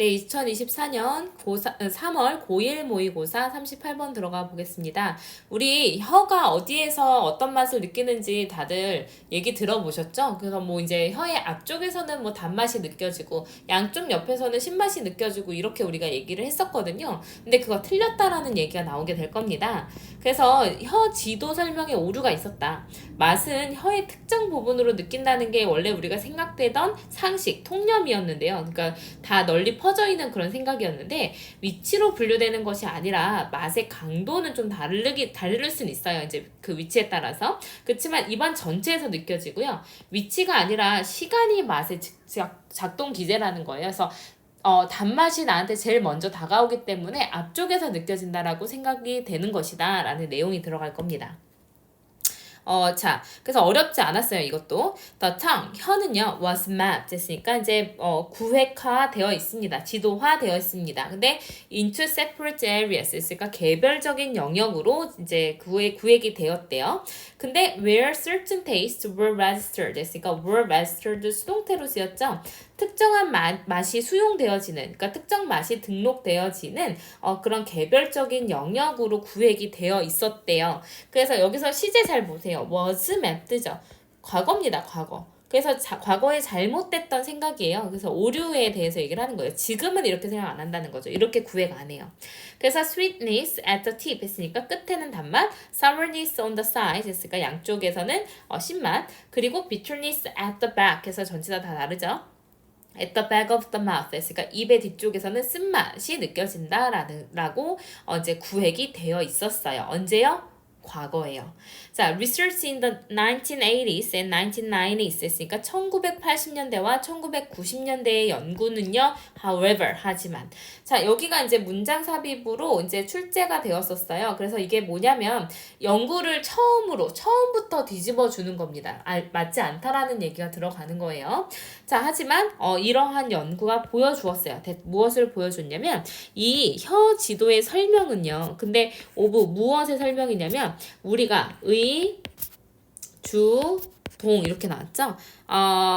네, 2024년 3월 고1 모의고사 38번 들어가 보겠습니다. 우리 혀가 어디에서 어떤 맛을 느끼는지 다들 얘기 들어보셨죠? 그래서 뭐 이제 혀의 앞쪽에서는 뭐 단맛이 느껴지고 양쪽 옆에서는 신맛이 느껴지고 이렇게 우리가 얘기를 했었거든요. 근데 그거 틀렸다라는 얘기가 나오게 될 겁니다. 그래서 혀 지도 설명에 오류가 있었다. 맛은 혀의 특정 부분으로 느낀다는 게 원래 우리가 생각되던 상식, 통념이었는데요. 그러니까 다 널리 퍼져 있는 그런 생각이었는데 위치로 분류되는 것이 아니라 맛의 강도는 좀 다를 수는 있어요. 이제 그 위치에 따라서. 그렇지만 입안 전체에서 느껴지고요. 위치가 아니라 시간이 맛의 작동 기제라는 거예요. 그래서 단맛이 나한테 제일 먼저 다가오기 때문에 앞쪽에서 느껴진다라고 생각이 되는 것이다 라는 내용이 들어갈 겁니다. 자, 그래서 어렵지 않았어요, 이것도. The tongue, 혀는요, was mapped 했으니까 이제, 구획화 되어 있습니다. 지도화 되어 있습니다. 근데 into separate areas 했으니까 개별적인 영역으로 이제 구획이 되었대요. 근데 where certain tastes were registered 했으니까 were registered 수동태로 쓰였죠. 특정한 맛이 수용되어지는, 그러니까 특정 맛이 등록되어지는 그런 개별적인 영역으로 구획이 되어 있었대요. 그래서 여기서 시제 잘 보세요. was mapped죠. 과거입니다, 과거. 그래서 과거에 잘못됐던 생각이에요. 그래서 오류에 대해서 얘기를 하는 거예요. 지금은 이렇게 생각 안 한다는 거죠. 이렇게 구획 안 해요. 그래서 sweetness at the tip 했으니까 끝에는 단맛, sourness on the sides 했으니까 양쪽에서는 신맛, 그리고 bitterness at the back 해서 전체 다 다르죠. at the back of the mouth 했으니까 입의 뒤쪽에서는 쓴맛이 느껴진다라고 이제 구획이 되어 있었어요. 언제요? 과거예요. 자, research in the 1980s and 1990s 했으니까 1980년대와 1990년대의 연구는요, however, 하지만. 자, 여기가 이제 문장 삽입으로 이제 출제가 되었었어요. 그래서 이게 뭐냐면, 연구를 처음부터 뒤집어 주는 겁니다. 맞지 않다라는 얘기가 들어가는 거예요. 자, 하지만, 이러한 연구가 보여주었어요. 무엇을 보여줬냐면, 이 혀 지도의 설명은요, 근데 무엇의 설명이냐면, 우리가 동 이렇게 나왔죠?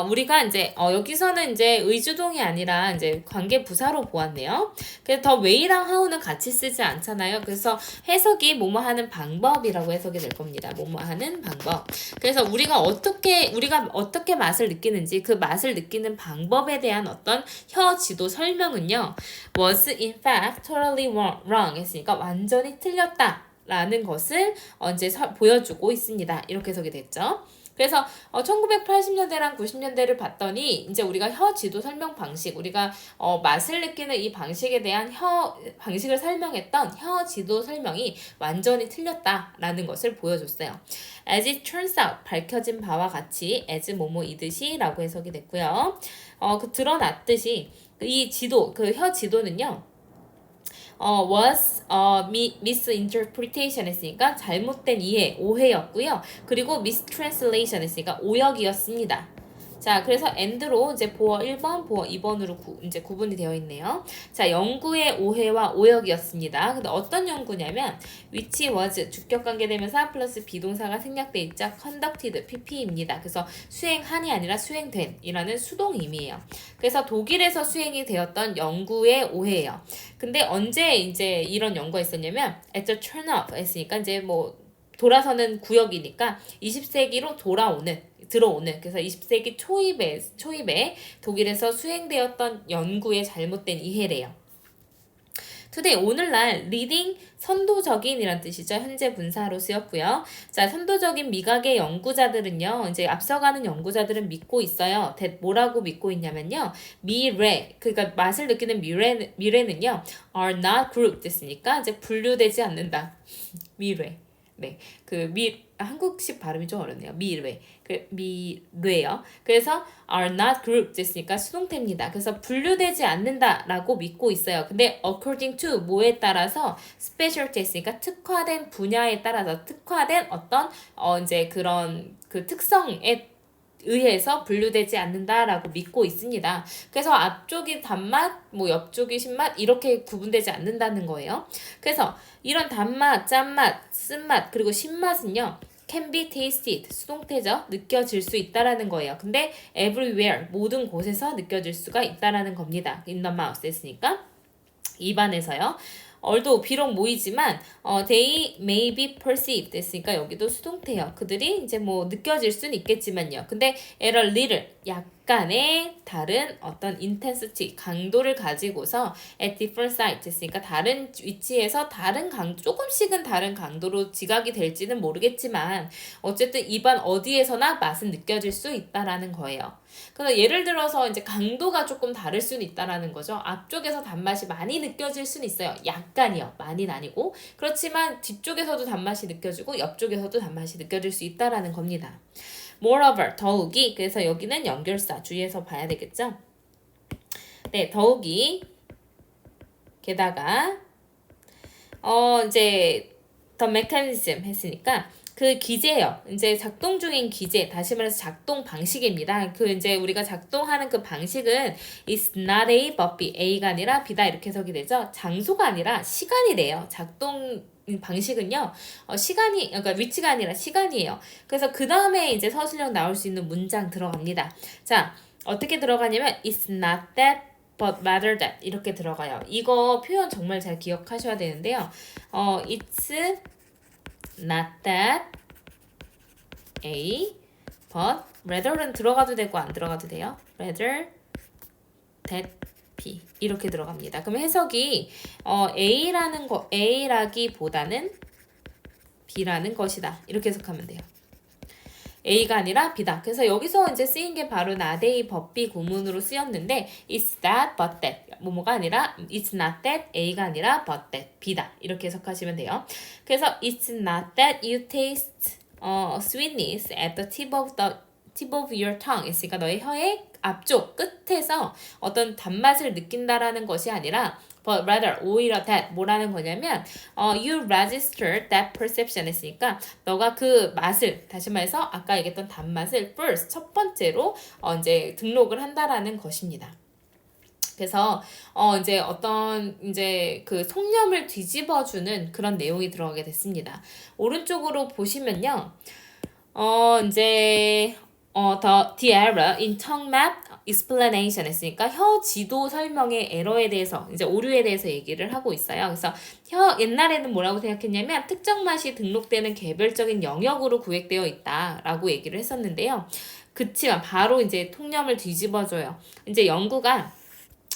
우리가 이제 여기서는 이제 의주동이 아니라 이제 관계 부사로 보았네요. 그래서 더 웨이랑 하우는 같이 쓰지 않잖아요. 그래서 해석이 뭐뭐 하는 방법이라고 해석이 될 겁니다. 뭐뭐 하는 방법. 그래서 우리가 어떻게 맛을 느끼는지 그 맛을 느끼는 방법에 대한 어떤 혀 지도 설명은요. was in fact totally wrong 했으니까 완전히 틀렸다. 라는 것을 이제 보여주고 있습니다. 이렇게 해석이 됐죠. 그래서 1980년대랑 90년대를 봤더니 이제 우리가 혀 지도 설명 방식, 우리가 맛을 느끼는 이 방식에 대한 방식을 설명했던 혀 지도 설명이 완전히 틀렸다라는 것을 보여줬어요. As it turns out, 밝혀진 바와 같이 as 뭐뭐이듯이 라고 해석이 됐고요. 드러났듯이 이 지도, 그 혀 지도는요. was misinterpretation 했으니까 잘못된 이해, 오해였고요. 그리고 mistranslation 했으니까 오역이었습니다. 자, 그래서 and로 이제 보어 1번, 보어 2번으로 이제 구분이 되어 있네요. 자, 연구의 오해와 오역이었습니다. 근데 어떤 연구냐면 which was 주격관계대명사 플러스 비동사가 생략돼 있자 conducted, pp입니다. 그래서 수행한이 아니라 수행된 이라는 수동임이에요. 그래서 독일에서 수행이 되었던 연구의 오해예요. 근데 언제 이제 이런 연구가 있었냐면 at the turn up 했으니까 이제 뭐 돌아서는 구역이니까 20세기로 들어오는 그래서 20세기 초입에 독일에서 수행되었던 연구의 잘못된 이해래요. today 오늘날 leading 선도적인 이란 뜻이죠. 현재 분사로 쓰였고요. 자, 선도적인 미각의 연구자들은요. 이제 앞서가는 연구자들은 믿고 있어요. 뭐라고 믿고 있냐면요. 그러니까 맛을 느끼는 미래는요. are not grouped 됐으니까 이제 분류되지 않는다. 미래. 네. 한국식 발음이 좀 어렵네요. 미래요. 그래서 are not grouped 됐으니까 수동태입니다. 그래서 분류되지 않는다라고 믿고 있어요. 근데 according to 뭐에 따라서 specialty 했으니까 특화된 분야에 따라서 특화된 어떤 이제 그런 그 특성에 의해서 분류되지 않는다라고 믿고 있습니다. 그래서 앞쪽이 단맛, 뭐 옆쪽이 신맛 이렇게 구분되지 않는다는 거예요. 그래서 이런 단맛, 짠맛, 쓴맛 그리고 신맛은요. can be tasted 수동태죠. 느껴질 수 있다라는 거예요. 근데 everywhere 모든 곳에서 느껴질 수가 있다라는 겁니다. in the mouth 했으니까 입안에서요. although 비록 모이지만 they may be perceived 했으니까 여기도 수동태예요. 그들이 이제 뭐 느껴질 수는 있겠지만요. 근데 at a little 약간의 다른 어떤 intensity 강도를 가지고서 at different sites 했으니까 다른 위치에서 다른 강도 조금씩은 다른 강도로 지각이 될지는 모르겠지만 어쨌든 입안 어디에서나 맛은 느껴질 수 있다라는 거예요. 그래서 예를 들어서 이제 강도가 조금 다를 수는 있다라는 거죠. 앞쪽에서 단맛이 많이 느껴질 수는 있어요. 약간이요. 많이는 아니고. 그렇지만 뒤쪽에서도 단맛이 느껴지고 옆쪽에서도 단맛이 느껴질 수 있다라는 겁니다. Moreover, 더욱이. 그래서 여기는 연결사 주의해서 봐야 되겠죠. 네, 더욱이. 게다가 이제 the mechanism 했으니까 그 기제요. 이제 작동 중인 기제, 다시 말해서 작동 방식입니다. 그 이제 우리가 작동하는 그 방식은 is not A but B, A가 아니라 B다 이렇게 해석이 되죠. 장소가 아니라 시간이래요. 작동 방식은요, 시간이, 그러니까 위치가 아니라 시간이에요. 그래서 그 다음에 이제 서술형 나올 수 있는 문장 들어갑니다. 자, 어떻게 들어가냐면 it's not that but rather that 이렇게 들어가요. 이거 표현 정말 잘 기억하셔야 되는데요. it's not that A but rather는 들어가도 되고 안 들어가도 돼요. rather that B 이렇게 들어갑니다. 그럼 해석이 A라는 거 A라기보다는 B라는 것이다. 이렇게 해석하면 돼요. A가 아니라 B다. 그래서 여기서 이제 쓰인 게 바로 not A but B 구문으로 쓰였는데 it's that but that 뭐뭐가 아니라 it's not that A가 아니라 but that B다. 이렇게 해석하시면 돼요. 그래서 it's not that you taste sweetness at the tip of your tongue. 있으니까 너의 혀의 앞쪽 끝에서 어떤 단맛을 느낀다라는 것이 아니라 but rather 오히려 that 뭐라는 거냐면 you register that perception 했으니까 너가 그 맛을 다시 말해서 아까 얘기했던 단맛을 first 첫 번째로 이제 등록을 한다라는 것입니다. 그래서 이제 어떤 이제 그 속념을 뒤집어주는 그런 내용이 들어가게 됐습니다. 오른쪽으로 보시면요, 이제 the error in tongue map explanation 했으니까 혀 지도 설명의 에러에 대해서 이제 오류에 대해서 얘기를 하고 있어요. 그래서 옛날에는 뭐라고 생각했냐면 특정 맛이 등록되는 개별적인 영역으로 구획되어 있다라고 얘기를 했었는데요. 그치만 바로 이제 통념을 뒤집어줘요. 이제 연구가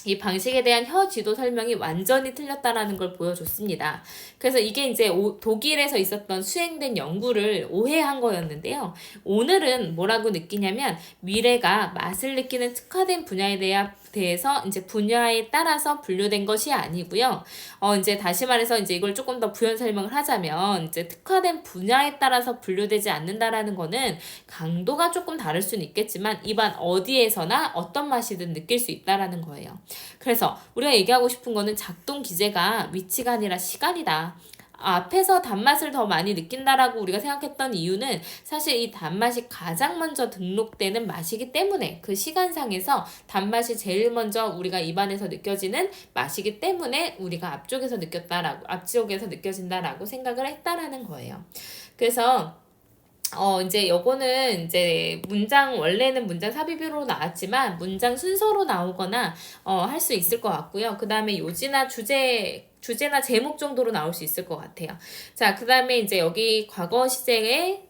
이 방식에 대한 혀 지도 설명이 완전히 틀렸다라는 걸 보여줬습니다. 그래서 이게 이제 독일에서 있었던 수행된 연구를 오해한 거였는데요. 오늘은 뭐라고 느끼냐면 미래가 맛을 느끼는 특화된 분야에 대해서 이제 분야에 따라서 분류된 것이 아니고요. 이제 다시 말해서 이제 이걸 조금 더 부연 설명을 하자면 이제 특화된 분야에 따라서 분류되지 않는다라는 거는 강도가 조금 다를 수는 있겠지만 입안 어디에서나 어떤 맛이든 느낄 수 있다라는 거예요. 그래서 우리가 얘기하고 싶은 거는 작동 기제가 위치가 아니라 시간이다. 앞에서 단맛을 더 많이 느낀다라고 우리가 생각했던 이유는 사실 이 단맛이 가장 먼저 등록되는 맛이기 때문에 그 시간상에서 단맛이 제일 먼저 우리가 입안에서 느껴지는 맛이기 때문에 우리가 앞쪽에서 느껴진다라고 생각을 했다라는 거예요. 그래서 이제 요거는 이제 원래는 문장 삽입으로 나왔지만 문장 순서로 나오거나 할 수 있을 것 같고요. 그 다음에 요지나 주제나 제목 정도로 나올 수 있을 것 같아요. 자, 그 다음에 이제 여기 과거 시제에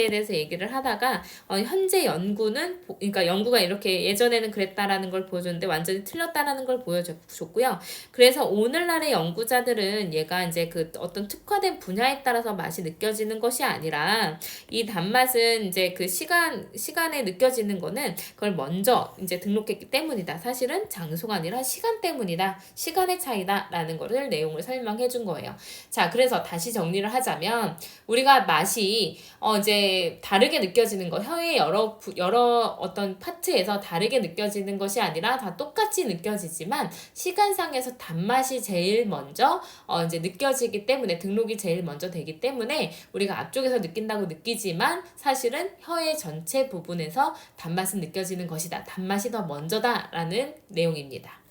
대해서 얘기를 하다가 현재 연구는 그러니까 연구가 이렇게 예전에는 그랬다라는 걸 보여줬는데 완전히 틀렸다라는 걸 보여줬고요. 그래서 오늘날의 연구자들은 얘가 이제 그 어떤 특화된 분야에 따라서 맛이 느껴지는 것이 아니라 이 단맛은 이제 그 시간에 느껴지는 거는 그걸 먼저 이제 등록했기 때문이다. 사실은 장소가 아니라 시간 때문이다. 시간의 차이다라는 거를 내용을 설명해 준 거예요. 자, 그래서 다시 정리를 하자면 우리가 맛이 이제 다르게 느껴지는 거, 혀의 여러 어떤 파트에서 다르게 느껴지는 것이 아니라 다 똑같이 느껴지지만 시간상에서 단맛이 제일 먼저 이제 느껴지기 때문에 등록이 제일 먼저 되기 때문에 우리가 앞쪽에서 느낀다고 느끼지만 사실은 혀의 전체 부분에서 단맛은 느껴지는 것이다. 단맛이 더 먼저다라는 내용입니다.